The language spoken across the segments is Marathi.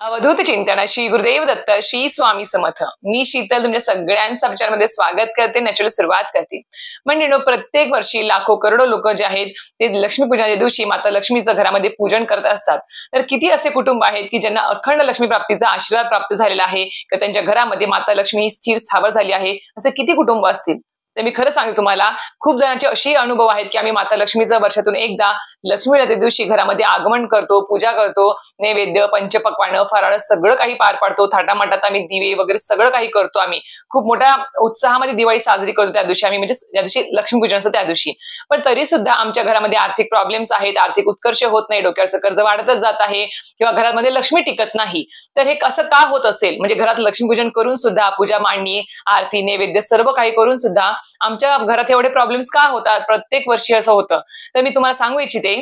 अवधूत चिंतन श्री गुरुदेव दत्त श्री स्वामी समर्थ। मी शीतल तुमच्या सगळ्यांचं विचारांमध्ये स्वागत करते, नॅचरल सुरुवात करते। म्हणजे प्रत्येक वर्षी लाखो करोडो लोक जे आहेत ते लक्ष्मीपूजनाच्या दिवशी माता लक्ष्मीचं घरामध्ये पूजन करत असतात। तर किती असे कुटुंब आहेत की ज्यांना अखंड लक्ष्मी प्राप्तीचा आशीर्वाद प्राप्त झालेला आहे की त्यांच्या घरामध्ये माता लक्ष्मी स्थिर स्थावर झाली आहे। असे किती कुटुंब असतील? तर मी खरं सांगते तुम्हाला, खूप जणांचे अशी अनुभव आहेत की आम्ही माता लक्ष्मीचं वर्षातून एकदा लक्ष्मी त्या दिवशी घरामध्ये आगमन करतो, पूजा करतो, नैवेद्य पंचपक्वान्न फराळ सगळं काही पार पाडतो, थाटामाटात आम्ही दिवे वगैरे सगळं काही करतो। आम्ही खूप मोठ्या उत्साहामध्ये दिवाळी साजरी करतो त्या दिवशी आम्ही, म्हणजे त्या दिवशी लक्ष्मीपूजन असतं त्या दिवशी। पण तरी सुद्धा आमच्या घरामध्ये आर्थिक प्रॉब्लेम्स आहेत, आर्थिक उत्कर्ष होत नाही, डोक्याचं कर्ज वाढतच जात आहे किंवा घरामध्ये लक्ष्मी टिकत नाही। तर हे कसं का होत असेल? म्हणजे घरात लक्ष्मीपूजन करून सुद्धा, पूजा मांडणी आरती नैवेद्य सर्व काही करून सुद्धा आमच्या घरात एवढे प्रॉब्लेम्स का होतात? प्रत्येक वर्षी असं होतं। तर मी तुम्हाला सांगू इच्छिते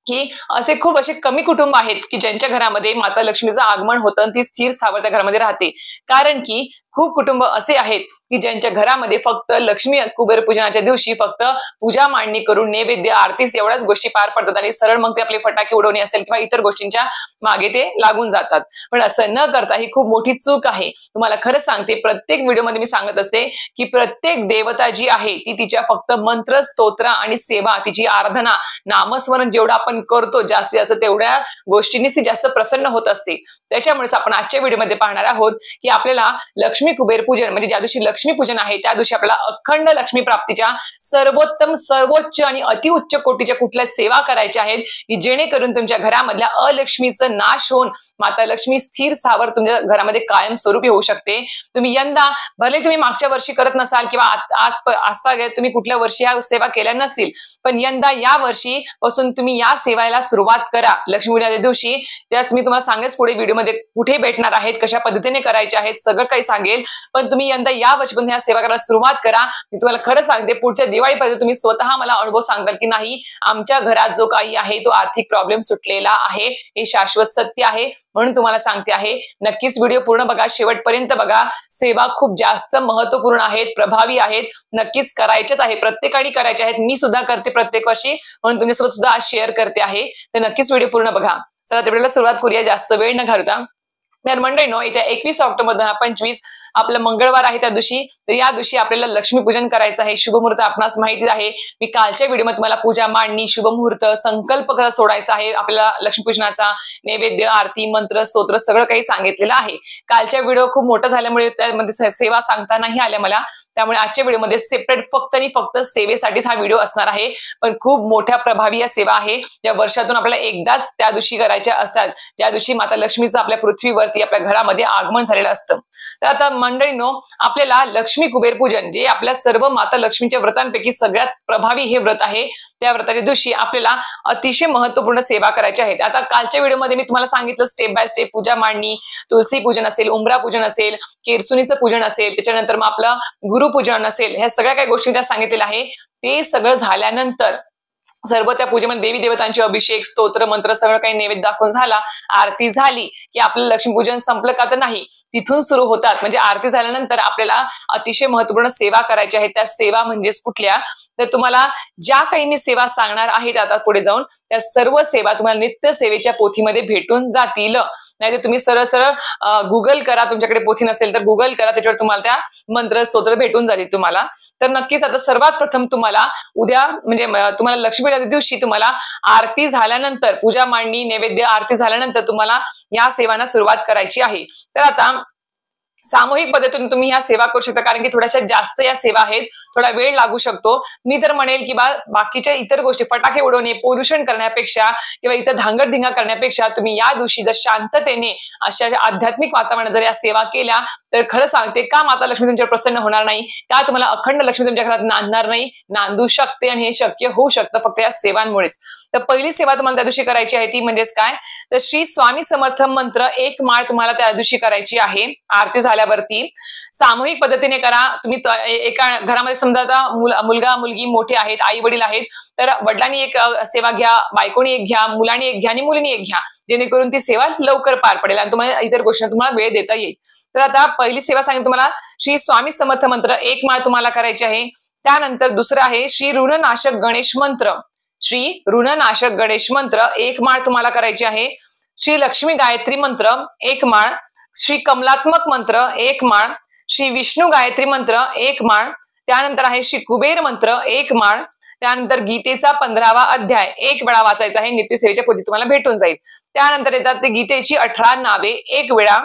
की खूप असे कमी कुटुंब आहेत की ज्यांच्या घरामध्ये माता लक्ष्मीचं आगमन होतं आणि ती स्थिर स्थावर त्या घरामध्ये राहते। कारण की खूप कुटुंब असे आहेत की ज्यांच्या घरामध्ये फक्त लक्ष्मी कुबेर पूजनाच्या दिवशी फक्त पूजा मांडणी करून नैवेद्य आरतीच एवढ्याच गोष्टी पार पडतात आणि सरळ मग ते आपले फटाके उडवणे असेल किंवा इतर गोष्टींच्या मागे ते लागून जातात। पण असं न करता ही खूप मोठी चूक आहे। तुम्हाला खरं सांगते, प्रत्येक व्हिडिओमध्ये मी सांगत असते की प्रत्येक देवता जी आहे ती तिच्या फक्त मंत्र स्तोत्र आणि सेवा, तिची आराधना नामस्मरण जेवढं आपण करतो जास्तीत जास्त तेवढ्या गोष्टींनीच ती जास्त प्रसन्न होत असते। त्याच्यामुळेच आपण आजच्या व्हिडिओमध्ये पाहणार आहोत की आपल्याला लक्ष्मी कुबेर पूजन म्हणजे ज्या दिवशी लक्ष्मी पूजन आहे त्या दिवशी आपल्याला अखंड लक्ष्मी प्राप्तीच्या सर्वोत्तम सर्वोच्च आणि अतिउच्च कोटीच्या कुठल्या सेवा करायच्या आहेत की जेणेकरून तुमच्या घरामधल्या अलक्ष्मीचं नाश होऊन माता लक्ष्मी स्थिर स्थावर तुमच्या घरामध्ये कायम स्वरूपी होऊ शकते। तुम्ही यंदा भले तुम्ही मागच्या वर्षी करत नसाल किंवा आज तुम्ही कुठल्या वर्षी या सेवा केल्या नसतील, पण यंदा या वर्षी पासून तुम्ही या सेवायला सुरुवात करा लक्ष्मीपूजनाच्या दिवशी। त्याच मी तुम्हाला सांगेच पुढे व्हिडिओमध्ये कुठे भेटणार आहेत, कशा पद्धतीने करायचे आहेत सगळं काही सांगेल। पण तुम्ही यंदा या वर्षीपासून ह्या सेवा करायला सुरुवात करा। मी तुम्हाला खरं सांगते, पुढच्या दिवाळीपर्यंत तुम्ही स्वतः मला अनुभव सांगताल की नाही, आमच्या घरात जो काही आहे तो आर्थिक प्रॉब्लेम सुटलेला आहे, हे शाश्वत सत्य आहे। म्हणून तुम्हाला सांगते आहे, नक्कीच व्हिडिओ पूर्ण बघा, शेवटपर्यंत बघा। सेवा खूप जास्त महत्वपूर्ण आहेत, प्रभावी आहेत, नक्कीच करायच्याच आहे, प्रत्येकाने करायच्या आहेत। मी सुद्धा करते प्रत्येक वर्षी, म्हणून तुमच्यासोबत सुद्धा आज शेअर करते आहे। तर नक्कीच व्हिडिओ पूर्ण बघा। चला तर व्हिडिओला सुरुवात करूया, जास्त वेळ न घालवता। तर मंडळींनो, येत्या 21 ऑक्टोबर 2025 आपलं मंगळवार आहे त्या दिवशी, तर या दिवशी आपल्याला लक्ष्मीपूजन करायचं आहे। शुभमुहूर्त आपणास माहिती आहे, मी कालच्या व्हिडिओमध्ये तुम्हाला पूजा मांडणी शुभमुहूर्त संकल्प कसा सोडायचा आहे आपल्याला लक्ष्मीपूजनाचा, नैवेद्य आरती मंत्र स्तोत्र सगळं काही सांगितलेलं आहे। कालच्या व्हिडिओ खूप मोठा झाल्यामुळे त्यामध्ये सेवा सांगता नाही आल्या मला, त्यामुळे आजच्या व्हिडिओमध्ये सेपरेट फक्त आणि फक्त सेवेसाठीच हा व्हिडिओ असणार आहे। पण खूप मोठ्या प्रभावी या सेवा आहे, ज्या वर्षातून आपल्याला एकदाच त्या दिवशी करायच्या असतात, ज्या दिवशी माता लक्ष्मीचं आपल्या पृथ्वीवरती आपल्या घरामध्ये आगमन झालेलं असतं। तर आता मंडळींनो, आपल्याला लक्ष्मी कुबेर पूजन जे आपल्या सर्व माता लक्ष्मीच्या व्रतांपैकी सगळ्यात प्रभावी हे व्रत आहे, त्या व्रताच्या दिवशी आपल्याला अतिशय महत्वपूर्ण सेवा करायची आहेत। आता कालच्या व्हिडिओमध्ये मी तुम्हाला सांगितलं स्टेप बाय स्टेप, पूजा मांडणी, तुळशी पूजन असेल, उंबरा पूजन असेल, केरसुनीचं पूजन असेल, त्याच्यानंतर मग आपलं गुरुपूजन असेल, ह्या सगळ्या काही गोष्टी त्या सांगितलेल्या आहे। ते सगळं झाल्यानंतर सर्व त्या पूजेमध्ये देवी देवतांचे अभिषेक स्तोत्र मंत्र सगळं काही नैवेद्य दाखवून झाला, आरती झाली की आपलं लक्ष्मीपूजन संपलं का? तर नाही, तिथून सुरू होतात। म्हणजे आरती झाल्यानंतर आपल्याला अतिशय महत्वपूर्ण सेवा करायच्या आहेत। त्या सेवा म्हणजेच कुठल्या? तर तुम्हाला ज्या काही मी सेवा सांगणार आहेत आता पुढे जाऊन, त्या सर्व सेवा तुम्हाला नित्य सेवेच्या पोथीमध्ये भेटून जातील। नाही तर तुम्ही सरळ सरळ गुगल करा, तुमच्याकडे पोथी नसेल तर गुगल करा, त्याच्यावर तुम्हाला त्या मंत्र स्तोत्र भेटून जातील तुम्हाला। तर नक्कीच आता सर्वात प्रथम तुम्हाला उद्या म्हणजे तुम्हाला लक्ष्मीपूजनाच्या दिवशी तुम्हाला आरती झाल्यानंतर, पूजा मांडणी नैवेद्य आरती झाल्यानंतर तुम्हाला या सेवांना सुरुवात करायची आहे। तर आता सामूहिक पद्धतीने तुम्ही ह्या सेवा करू शकता, कारण की थोड्याशा जास्त या सेवा आहेत, थोडा वेळ लागू शकतो। मी तर म्हणेल की बाकीच्या इतर गोष्टी फटाके उडवणे पोल्युशन करण्यापेक्षा किंवा इतर धांगडधिंगा करण्यापेक्षा तुम्ही या दिवशी जर शांततेने अशा आध्यात्मिक वातावरणात जर या सेवा केल्या तर खरं सांगते का माता लक्ष्मी तुमच्यावर प्रसन्न होणार नाही का? तुम्हाला अखंड लक्ष्मी तुमच्या घरात नांदणार नाही, नांदू शकते आणि हे शक्य होऊ शकतं फक्त या सेवांमुळेच। तर पहिली सेवा तुम्हाला त्या दिवशी करायची आहे ती म्हणजेच काय? तर श्री स्वामी समर्थ मंत्र एक माळ तुम्हाला त्या दिवशी करायची आहे। आरती झाल्यावरती सामूहिक पद्धतीने करा तुम्ही। एका घरामध्ये समजा आता मुलगा मुलगी मोठे आहेत, आई वडील आहेत, तर वडिलांनी एक सेवा घ्या, बायकोनी एक घ्या, मुलांनी एक घ्या आणि मुलींनी एक घ्या, जेणेकरून ती सेवा लवकर पार पडेल आणि तुम्हाला इतर गोष्टींना तुम्हाला वेळ देता येईल। तर आता पहिली सेवा सांगितली तुम्हाला, श्री स्वामी समर्थ मंत्र एक माळ तुम्हाला करायची आहे। त्यानंतर दुसरं आहे श्री ऋणनाशक गणेश मंत्र, श्री ऋणनाशक गणेश मंत्र एक माळ तुम्हाला करायची आहे। श्री लक्ष्मी गायत्री मंत्र 1 माळ, श्री कमलात्मक मंत्र 1 माळ, श्री विष्णू गायत्री मंत्र 1 माळ, त्यानंतर आहे श्री कुबेर मंत्र 1 माळ, त्यानंतर गीतेचा 15वा अध्याय 1 वेळा वाचायचा आहे. नित्यसेवेच्या पोथी तुम्हाला भेटून जाईल. त्यानंतर येतात ते गीतेची 18 नावे 1 वेळा,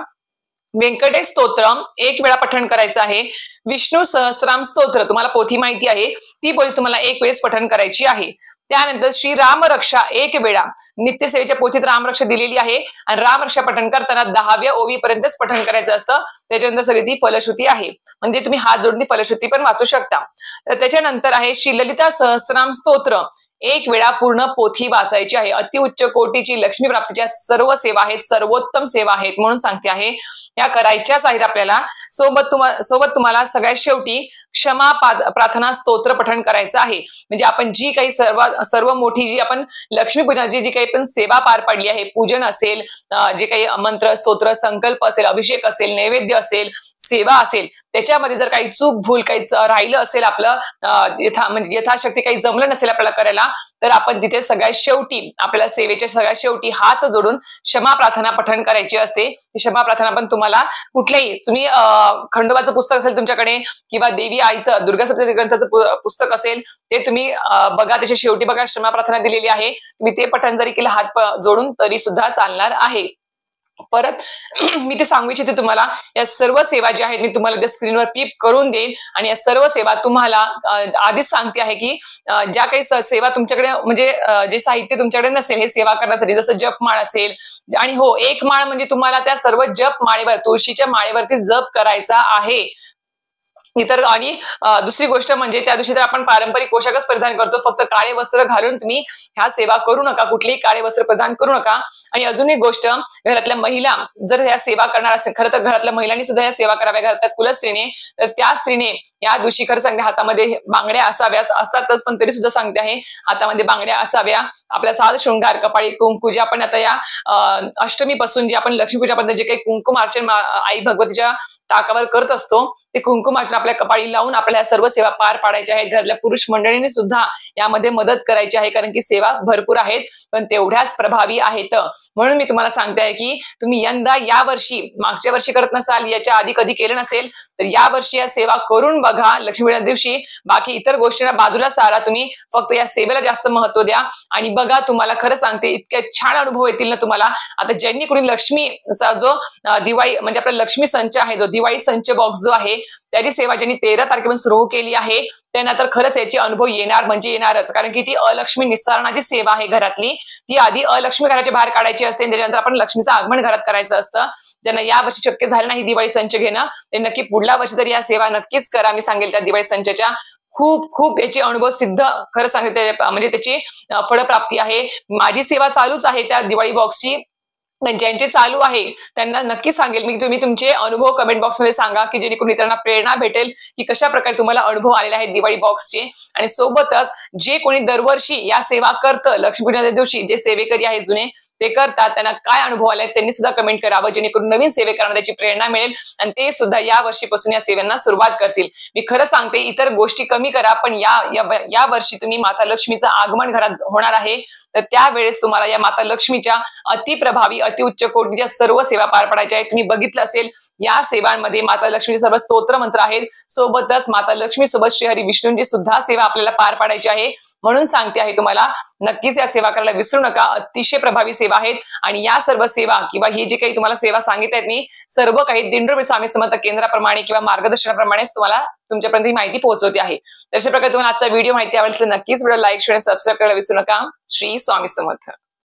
व्यंकटेश स्तोत्रम 1 वेळा पठण करायचं आहे. विष्णू सहस्राम स्तोत्र तुम्हाला पोथी माहिती आहे, ती पोथी तुम्हाला 1 वेळेस पठण करायची आहे. त्यानंतर श्री राम रक्षा 1 वेळा, नित्यसेवेच्या पोथीत रामरक्षा दिलेली आहे आणि रामरक्षा पठण करताना 10व्या ओवीपर्यंतच पठण करायचं असतं. त्याच्यानंतर सगळी ती फलश्रुती आहे, म्हणजे तुम्ही हात जोडून ती फलश्रुती पण वाचू शकता. तर त्याच्यानंतर आहे श्री ललिता सहस्राम स्तोत्र 1 वेळा पूर्ण पोथी वाचायची आहे. अतिउच्च कोटीची लक्ष्मी प्राप्तीच्या सर्व सेवा आहेत, सर्वोत्तम सेवा आहेत म्हणून सांगते आहे, या करायच्याच आहेत आपल्याला. सोबत तुम्हाला सगळ्यात शेवटी क्षमा प्रार्थना स्तोत्र पठण करायचं आहे. म्हणजे आपण जी काही सर्व मोठी जी आपण लक्ष्मी पूजनाची जी काही पण सेवा पार पाडली आहे, पूजन असेल, जे काही मंत्र स्तोत्र संकल्प असेल, अभिषेक असेल, नैवेद्य असेल, सेवा असेल, त्याच्यामध्ये जर काही चूक भूल काही राहिलं असेल, आपलं म्हणजे यथाशक्ती काही जमलं नसेल आपल्याला करायला, तर आपण तिथे सगळ्यात शेवटी आपल्याला सेवेच्या सगळ्यात शेवटी हात जोडून क्षमा प्रार्थना पठण करायची असते. क्षमा प्रार्थना पण तुम्हाला कुठल्याही तुम्ही खंडोबाचं पुस्तक असेल तुमच्याकडे किंवा देवी आईचं दुर्गा सप्तशती ग्रंथाचं पुस्तक असेल, ते तुम्ही बघा, त्याच्या शेवटी बघा क्षमा प्रार्थना दिलेली आहे. तुम्ही ते पठण जरी केलं हात जोडून तरी सुद्धा चालणार आहे. परत मी ते सांगू इच्छिते तुम्हाला, या सर्व सेवा ज्या आहेत मी तुम्हाला त्या स्क्रीनवर क्लिक करून देईन आणि या सर्व सेवा तुम्हाला आधीच सांगते आहे की ज्या काही सेवा तुमच्याकडे म्हणजे जे साहित्य तुमच्याकडे नसेल हे सेवा करण्यासाठी, जसं जपमाळ असेल, आणि हो 1 माळ म्हणजे तुम्हाला त्या सर्व जप माळेवर तुळशीच्या माळेवरती जप करायचा आहे. इतर आणि दुसरी गोष्ट म्हणजे त्या दिवशी तर आपण पारंपरिक पोशाखच परिधान करतो, फक्त काळे वस्त्र घालून तुम्ही ह्या सेवा करू नका, कुठलीही काळे वस्त्र परिधान करू नका. आणि अजून एक गोष्ट, घरातल्या महिला जर ह्या सेवा करणार असेल, खरं तर घरातल्या महिलांनी सुद्धा या सेवा कराव्या, घरातल्या कुलस्त्रीने, तर त्या स्त्रीने या दिवशी खरं सांगते हातामध्ये बांगड्या असाव्या, असतातच पण तरी सुद्धा सांगते आहे हातामध्ये बांगड्या असाव्या. आपल्या साज शृंगार, कपाळी कुंकू, जे आपण आता या अष्टमीपासून जे आपण लक्ष्मीपूजापर्यंत जे काही कुंकुमार्चन आई भगवतीच्या टाकावर करत असतो, ते कुंकुमार्चन आपल्या कपाळी लावून आपल्याला सर्व सेवा पार पाडायच्या आहेत. घरातल्या पुरुष मंडळींनी सुद्धा यामध्ये मदत करायची आहे, कारण की सेवा भरपूर आहेत पण तेवढ्याच प्रभावी आहेत. म्हणून मी तुम्हाला सांगते आहे की तुम्ही यंदा या वर्षी, मागच्या वर्षी करत नसाल, याच्या आधी कधी केलं नसेल, तर या वर्षी या सेवा करून बघा लक्ष्मीपूजन दिवशी. बाकी इतर गोष्टींना बाजूला सारा, तुम्ही फक्त या सेवेला जास्त महत्व द्या आणि बघा, तुम्हाला खरं सांगते इतके छान अनुभव येतील ना तुम्हाला. आता ज्यांनी कोणी लक्ष्मीचा जो दिवाळी म्हणजे आपला लक्ष्मी संच आहे, जो दिवाळी संच बॉक्स जो आहे, त्याची सेवा ज्यांनी 13 तारखेपासून सुरू केली आहे त्यांना तर खरंच याचे अनुभव येणार म्हणजे येणारच, कारण की ती अलक्ष्मी निस्सारणाची सेवा आहे घरातली. ती आधी अलक्ष्मी घराच्या बाहेर काढायची असते, त्याच्यानंतर आपण लक्ष्मीचं आगमन घरात करायचं असतं. ज्यांना या वर्षी शक्य झालं नाही दिवाळी संच घेणं, ते नक्की पुढल्या वर्षी तरी या सेवा नक्कीच करा. मी सांगेल त्या दिवाळी संचच्या खूप याचे अनुभव सिद्ध खरं सांगते, म्हणजे त्याची फळप्राप्ती आहे. माझी सेवा चालूच आहे त्या दिवाळी बॉक्सची, ज्यांचे चालू आहे त्यांना नक्की सांगेल मी. तुम्ही तुमचे अनुभव कमेंट बॉक्समध्ये सांगा की जेणेकरून इतरांना प्रेरणा भेटेल की कशा प्रकारे तुम्हाला अनुभव आलेले आहेत दिवाळी बॉक्सचे. आणि सोबतच जे कोणी दरवर्षी या सेवा करतं, लक्ष्मीपूजनाच्या दिवशी जे सेवेकरी आहेत जुने ते करतात, त्यांना काय अनुभव आले त्यांनी सुद्धा कमेंट करावं, जेणेकरून नवीन सेवेकरांना त्याची प्रेरणा मिळेल आणि ते सुद्धा या वर्षीपासून या सेवांना सुरुवात करतील. मी खरं सांगते, इतर गोष्टी कमी करा, पण या वर्षी तुम्ही माता लक्ष्मीचं आगमन घरात होणार आहे, तर त्यावेळेस तुम्हाला या माता लक्ष्मीच्या अतिप्रभावी अतिउच्च कोटीच्या सर्व सेवा पार पाडायच्या आहेत. तुम्ही बघितलं असेल या सेवांमध्ये माता लक्ष्मीचे सर्व स्तोत्र मंत्र आहेत, सोबतच माता लक्ष्मी सोबत श्रीहरी विष्णूंची सुद्धा सेवा आपल्याला पार पाडायची आहे. म्हणून सांगते आहे तुम्हाला, नक्कीच या सेवा करायला विसरू नका. अतिशय प्रभावी सेवा आहेत आणि या सर्व सेवा किंवा ही जी काही तुम्हाला सेवा सांगितली आहेत मी, सर्व काही दिंडोरी स्वामी समर्थ केंद्राप्रमाणे किंवा मार्गदर्शनाप्रमाणेच तुम्हाला तुमच्यापर्यंत ही माहिती पोहोचवते आहे. तशा प्रकारे तुम्हाला आजचा व्हिडिओ माहिती आवडली तर नक्कीच व्हिडिओ लाईक, शेअर, सबस्क्राईब करायला विसरू नका. श्री स्वामी समर्थ.